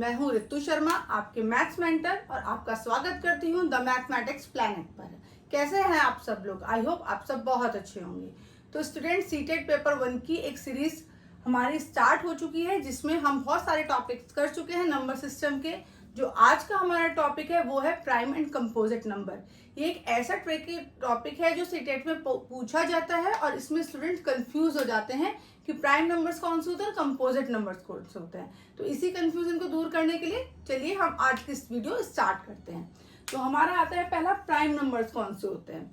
मैं हूँ ऋतु शर्मा, आपके मैथ्स मेंटर, और आपका स्वागत करती हूँ द मैथमेटिक्स प्लैनेट पर। कैसे हैं आप सब लोग? आई होप आप सब बहुत अच्छे होंगे। तो स्टूडेंट, सीटेट पेपर 1 की एक सीरीज हमारी स्टार्ट हो चुकी है, जिसमें हम बहुत सारे टॉपिक्स कर चुके हैं नंबर सिस्टम के। जो आज का हमारा टॉपिक है वो है प्राइम एंड कंपोजिट नंबर। ये एक ऐसा ट्रिकी टॉपिक है जो सीटेट में पूछा जाता है, और इसमें स्टूडेंट्स कंफ्यूज हो जाते हैं कि प्राइम नंबर्स कौन से होते हैं और कंपोजिट नंबर्स कौन से होते हैं। तो इसी कंफ्यूजन को दूर करने के लिए चलिए हम आज की इस वीडियो स्टार्ट करते हैं। तो हमारा आता है पहला, प्राइम नंबर्स कौन से होते हैं।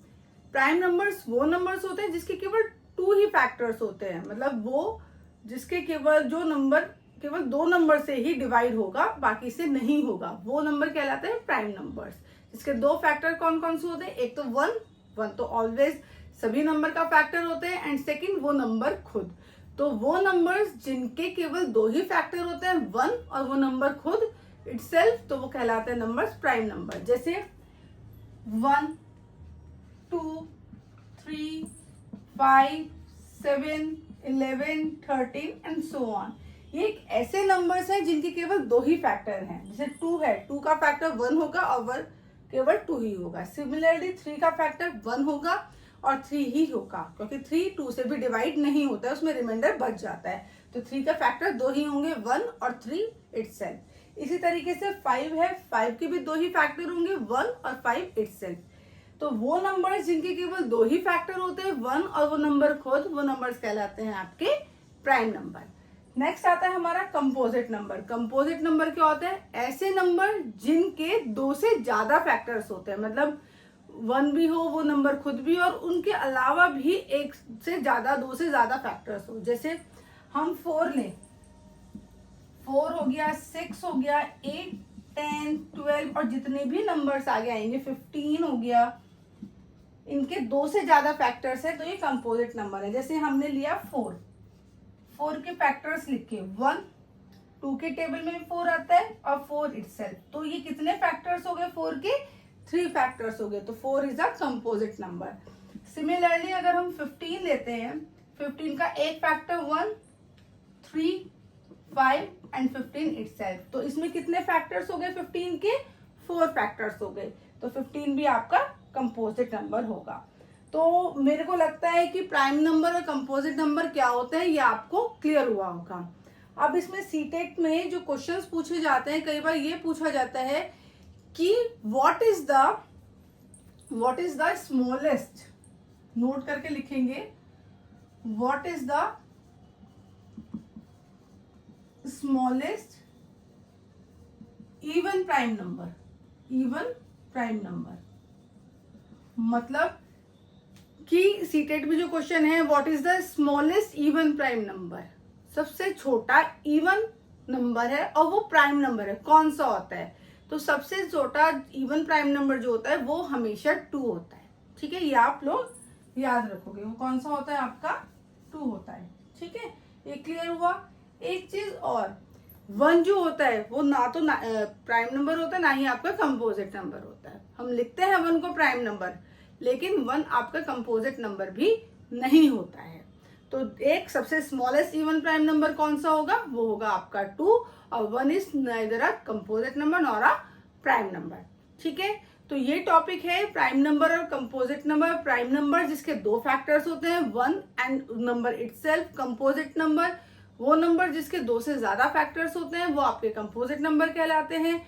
प्राइम नंबर्स वो नंबर्स होते हैं जिसके केवल 2 ही फैक्टर्स होते हैं, मतलब वो जिसके जो नंबर केवल 2 नंबर से ही डिवाइड होगा, बाकी से नहीं होगा, वो नंबर कहलाते हैं प्राइम नंबर्स। इसके 2 फैक्टर कौन कौन से होते हैं? एक तो 1 तो ऑलवेज सभी नंबर का फैक्टर होते हैं, एंड सेकंड वो नंबर खुद। तो वो नंबर्स जिनके केवल 2 ही फैक्टर होते हैं, 1 और वो नंबर खुद इटसेल्फ, तो वो कहलाते हैं नंबर्स प्राइम नंबर। जैसे 1, 2, 3, 5, 7, 11, 13 एंड सो ऑन। ये एक ऐसे नंबर्स हैं जिनके केवल 2 ही फैक्टर हैं। जैसे 2 है, 2 का फैक्टर 1 होगा और केवल 2 ही होगा। सिमिलरली 3 का फैक्टर 1 होगा और 3 ही होगा, क्योंकि 3 2 से भी डिवाइड नहीं होता है, उसमें रिमाइंडर बच जाता है। तो 3 का फैक्टर 2 ही होंगे, 1 और 3 इटसेल्फ। इसी तरीके से 5 है, 5 के भी 2 ही फैक्टर होंगे, 1 और 5 इटसेल्फ। तो वो नंबर्स जिनके केवल 2 ही फैक्टर होते हैं, 1 और वो नंबर खुद, वो नंबर्स कहलाते हैं आपके प्राइम नंबर। नेक्स्ट आता है हमारा कंपोजिट नंबर। कंपोजिट नंबर क्या होते हैं? ऐसे नंबर जिनके 2 से ज्यादा फैक्टर्स होते हैं, मतलब 1 भी हो, वो नंबर खुद भी, और उनके अलावा भी 1 से ज्यादा, 2 से ज्यादा फैक्टर्स हो। जैसे हम 4 लें, 4 हो गया, 6 हो गया, 8, 10, 12 और जितने भी नंबर्स आगे आएंगे, 15 हो गया, इनके 2 से ज्यादा फैक्टर्स है, तो ये कंपोजिट नंबर है। जैसे हमने लिया 4 के फैक्टर्स लिखे, 1, 2 के टेबल में 4 आता है और 4 इटसेल्फ, तो ये कितने फैक्टर्स हो गए? 4 के 3 फैक्टर्स हो गए, तो 4 is a composite number. Similarly अगर हम 15 लेते हैं, 15 का एक फैक्टर 1, 3, 5 एंड 15 इटसेल्फ, तो इसमें कितने फैक्टर्स हो गए? 15 के 4 फैक्टर्स हो गए, तो 15 भी आपका कंपोजिट नंबर होगा। तो मेरे को लगता है कि प्राइम नंबर और कंपोजिट नंबर क्या होते हैं ये आपको क्लियर हुआ होगा। अब इसमें सीटेट में जो क्वेश्चंस पूछे जाते हैं, कई बार ये पूछा जाता है कि what is the smallest, note करके लिखेंगे, what is the smallest even prime number. Even prime number मतलब कि सीटेट में जो क्वेश्चन है, what is the smallest even prime number, सबसे छोटा इवन नंबर है और वो प्राइम नंबर है, कौन सा होता है? तो सबसे छोटा इवन प्राइम नंबर जो होता है वो हमेशा 2 होता है। ठीक है, ये आप लोग याद रखोगे, वो कौन सा होता है? आपका 2 होता है। ठीक है, ये क्लियर हुआ। एक चीज और, 1 जो होता है वो ना तो प्राइम नंबर होता है, ना ही आपका कंपोजिट नंबर होता है। हम लिखते हैं 1 को प्राइम नंबर, लेकिन 1 आपका कंपोजिट नंबर भी नहीं होता है। तो एक सबसे स्मॉलेस्ट इवन प्राइम नंबर कौन सा होगा? वो होगा आपका 2, और 1 is neither a composite number nor a prime number. ठीक है, तो ये टॉपिक है प्राइम नंबर और कंपोजिट नंबर। प्राइम नंबर जिसके 2 फैक्टर्स होते हैं, 1 and number itself. Composite number वो नंबर जिसके 2 से ज्यादा फैक्टर्स होते हैं, वो आपके कंपोजिट नंबर कहलाते हैं।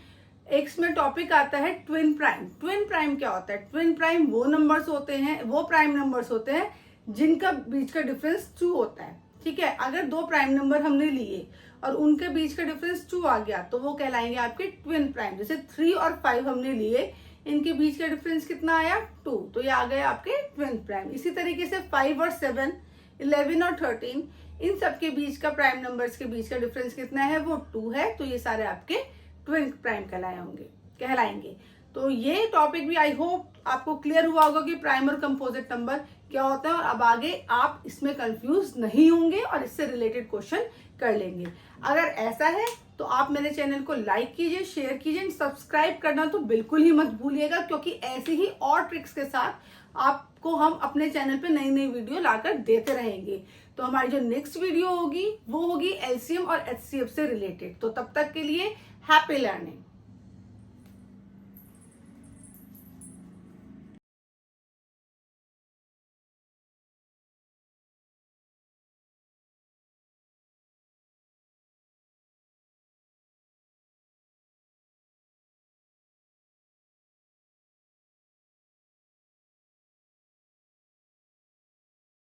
एक में टॉपिक आता है ट्विन प्राइम। ट्विन प्राइम क्या होता है? ट्विन प्राइम वो नंबर्स होते हैं, वो प्राइम नंबर्स होते हैं जिनका बीच का डिफरेंस 2 होता है। ठीक है, अगर 2 प्राइम नंबर हमने लिए और उनके बीच का डिफरेंस 2 आ गया, तो वो कहलाएंगे आपके ट्विन प्राइम। जैसे 3 और 5 हमने लिए, इनके बीच का डिफरेंस कितना आया? 2, तो ये आ गए आपके ट्विन प्राइम। इसी तरीके से 5 और 7, 11 और 13, इन सबके बीच का प्राइम नंबर्स के बीच का डिफरेंस कितना है? वो 2 है, तो ये सारे आपके ट्विन प्राइम कहलाएंगे। तो ये टॉपिक भी आई होप आपको क्लियर हुआ होगा कि प्राइम और कंपोजिट नंबर क्या होता है, और अब आगे आप इसमें कंफ्यूज नहीं होंगे और इससे रिलेटेड क्वेश्चन कर लेंगे। अगर ऐसा है तो आप मेरे चैनल को लाइक कीजिए, शेयर कीजिए, सब्सक्राइब करना तो बिल्कुल ही मत भूलिएगा, क्योंकि ऐसे ही और ट्रिक्स के साथ आपको हम अपने चैनल पे नई नई वीडियो लाकर देते रहेंगे। तो हमारी जो नेक्स्ट वीडियो होगी वो होगी एलसीएम और एचसीएफ से रिलेटेड। तो तब तक के लिए हैप्पी लर्निंग।